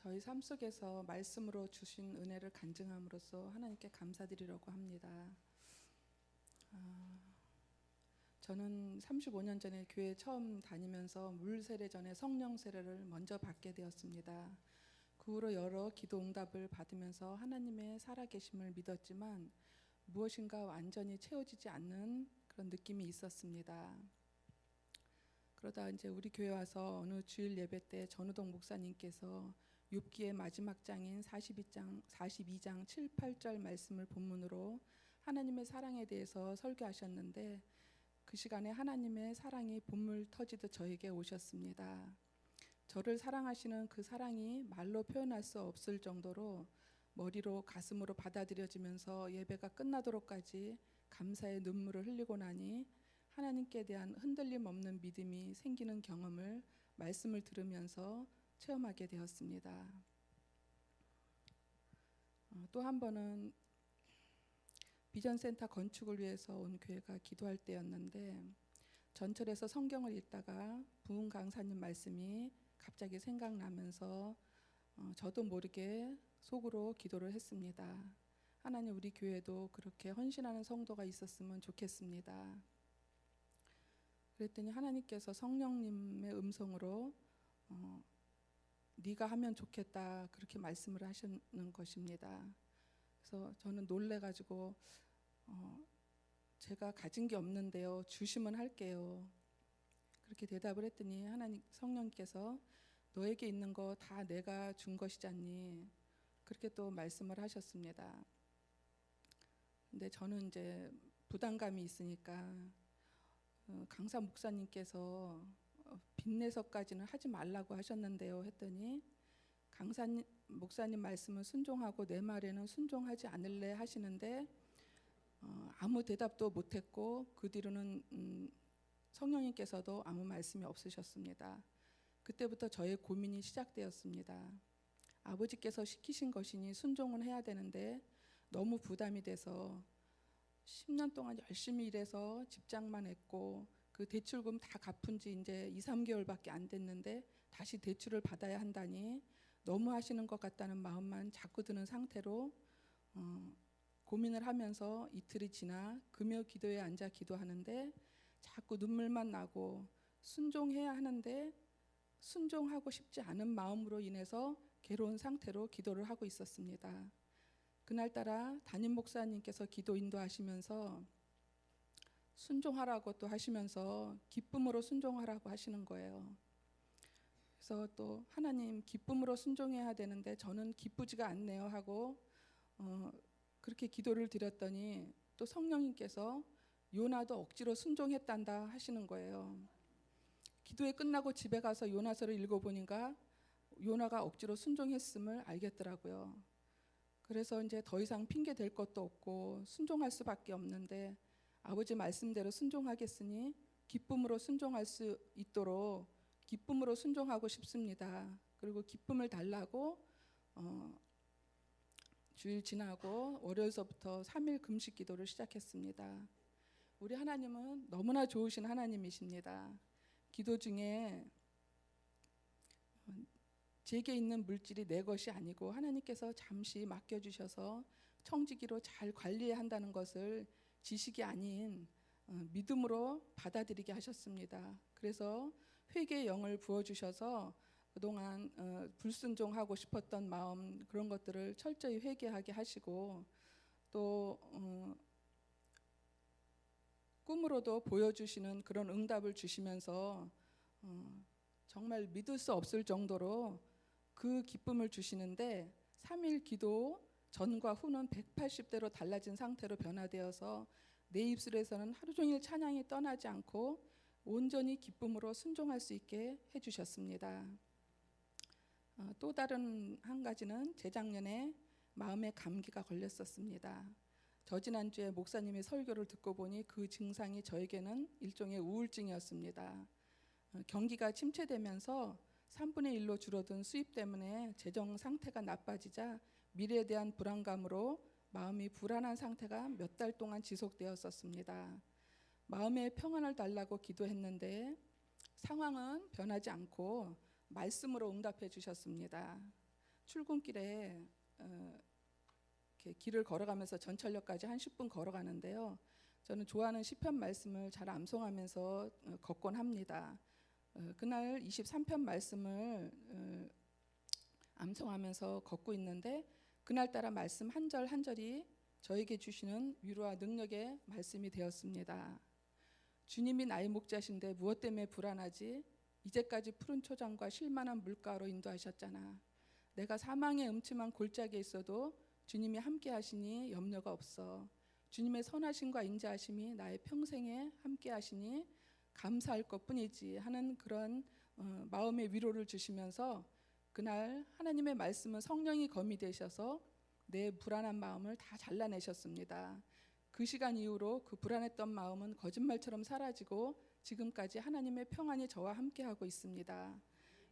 저희 삶 속에서 말씀으로 주신 은혜를 간증함으로써 하나님께 감사드리려고 합니다. 저는 35년 전에 교회 처음 다니면서 물 세례 전에 성령 세례를 먼저 받게 되었습니다. 그 후로 여러 기도 응답을 받으면서 하나님의 살아계심을 믿었지만 무엇인가 완전히 채워지지 않는 그런 느낌이 있었습니다. 그러다 이제 우리 교회 와서 어느 주일 예배 때 전우동 목사님께서 욥기의 마지막 장인 42장 7, 8절 말씀을 본문으로 하나님의 사랑에 대해서 설교하셨는데 그 시간에 하나님의 사랑이 본물 터지듯 저에게 오셨습니다. 저를 사랑하시는 그 사랑이 말로 표현할 수 없을 정도로 머리로 가슴으로 받아들여지면서 예배가 끝나도록까지 감사의 눈물을 흘리고 나니 하나님께 대한 흔들림 없는 믿음이 생기는 경험을 말씀을 들으면서 체험하게 되었습니다. 또 한 번은 비전센터 건축을 위해서 온 교회가 기도할 때였는데 전철에서 성경을 읽다가 부흥 강사님 말씀이 갑자기 생각나면서 저도 모르게 속으로 기도를 했습니다. 하나님, 우리 교회도 그렇게 헌신하는 성도가 있었으면 좋겠습니다. 그랬더니 하나님께서 성령님의 음성으로 네가 하면 좋겠다 그렇게 말씀을 하시는 것입니다. 그래서 저는 놀래가지고 제가 가진 게 없는데요, 주시면 할게요 그렇게 대답을 했더니 하나님 성령께서 너에게 있는 거 다 내가 준 것이잖니 그렇게 또 말씀을 하셨습니다. 근데 저는 이제 부담감이 있으니까 강사 목사님께서 빚내서까지는 하지 말라고 하셨는데요 했더니 강사님 목사님 말씀은 순종하고 내 말에는 순종하지 않을래 하시는데 아무 대답도 못했고 그 뒤로는 성령님께서도 아무 말씀이 없으셨습니다. 그때부터 저의 고민이 시작되었습니다. 아버지께서 시키신 것이니 순종은 해야 되는데 너무 부담이 돼서 10년 동안 열심히 일해서 집장만 했고 그 대출금 다 갚은 지 이제 2, 3개월밖에 안 됐는데 다시 대출을 받아야 한다니 너무 하시는 것 같다는 마음만 자꾸 드는 상태로 고민을 하면서 이틀이 지나 금요 기도에 앉아 기도하는데 자꾸 눈물만 나고 순종해야 하는데 순종하고 싶지 않은 마음으로 인해서 괴로운 상태로 기도를 하고 있었습니다. 그날따라 담임 목사님께서 기도 인도하시면서 순종하라고 또 하시면서 기쁨으로 순종하라고 하시는 거예요. 그래서 또 하나님, 기쁨으로 순종해야 되는데 저는 기쁘지가 않네요 하고 그렇게 기도를 드렸더니 또 성령님께서 요나도 억지로 순종했단다 하시는 거예요. 기도회 끝나고 집에 가서 요나서를 읽어보니까 요나가 억지로 순종했음을 알겠더라고요. 그래서 이제 더 이상 핑계 댈 것도 없고 순종할 수밖에 없는데 아버지 말씀대로 순종하겠으니 기쁨으로 순종할 수 있도록 기쁨으로 순종하고 싶습니다. 그리고 기쁨을 달라고 주일 지나고 월요일서부터 3일 금식 기도를 시작했습니다. 우리 하나님은 너무나 좋으신 하나님이십니다. 기도 중에 제게 있는 물질이 내 것이 아니고 하나님께서 잠시 맡겨주셔서 청지기로 잘 관리해야 한다는 것을 지식이 아닌 믿음으로 받아들이게 하셨습니다. 그래서 회개의 영을 부어주셔서 그동안 불순종하고 싶었던 마음 그런 것들을 철저히 회개하게 하시고 또 꿈으로도 보여주시는 그런 응답을 주시면서 정말 믿을 수 없을 정도로 그 기쁨을 주시는데 3일 기도 전과 후는 180대로 달라진 상태로 변화되어서 내 입술에서는 하루 종일 찬양이 떠나지 않고 온전히 기쁨으로 순종할 수 있게 해주셨습니다. 또 다른 한 가지는 재작년에 마음에 감기가 걸렸었습니다. 저지난주에 목사님의 설교를 듣고 보니 그 증상이 저에게는 일종의 우울증이었습니다. 경기가 침체되면서 3분의 1로 줄어든 수입 때문에 재정 상태가 나빠지자 미래에 대한 불안감으로 마음이 불안한 상태가 몇 달 동안 지속되었었습니다. 마음의 평안을 달라고 기도했는데 상황은 변하지 않고 말씀으로 응답해 주셨습니다. 출근길에 이렇게 길을 걸어가면서 전철역까지 한 10분 걸어가는데요. 저는 좋아하는 시편 말씀을 잘 암송하면서 걷곤 합니다. 그날 23편 말씀을 암송하면서 걷고 있는데 그날따라 말씀 한 절 한 절이 저에게 주시는 위로와 능력의 말씀이 되었습니다. 주님이 나의 목자신데 무엇 때문에 불안하지? 이제까지 푸른 초장과 쉴만한 물가로 인도하셨잖아. 내가 사망의 음침한 골짜기에 있어도 주님이 함께 하시니 염려가 없어. 주님의 선하심과 인자하심이 나의 평생에 함께 하시니 감사할 것뿐이지 하는 그런 마음의 위로를 주시면서 그날 하나님의 말씀은 성령이 검이 되셔서 내 불안한 마음을 다 잘라내셨습니다. 그 시간 이후로 그 불안했던 마음은 거짓말처럼 사라지고 지금까지 하나님의 평안이 저와 함께하고 있습니다.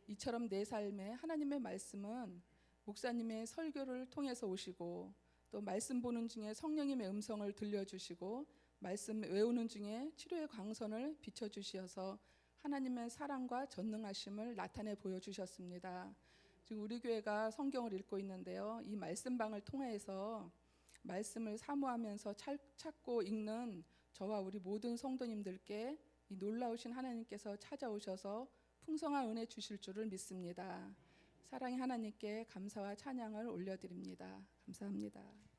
이처럼 내 삶에 하나님의 말씀은 목사님의 설교를 통해서 오시고 또 말씀 보는 중에 성령님의 음성을 들려주시고 말씀 외우는 중에 치료의 광선을 비춰주셔서 하나님의 사랑과 전능하심을 나타내 보여주셨습니다. 지금 우리 교회가 성경을 읽고 있는데요. 이 말씀방을 통해서 말씀을 사모하면서 찾고 읽는 저와 우리 모든 성도님들께 이 놀라우신 하나님께서 찾아오셔서 풍성한 은혜 주실 줄을 믿습니다. 사랑의 하나님께 감사와 찬양을 올려드립니다. 감사합니다.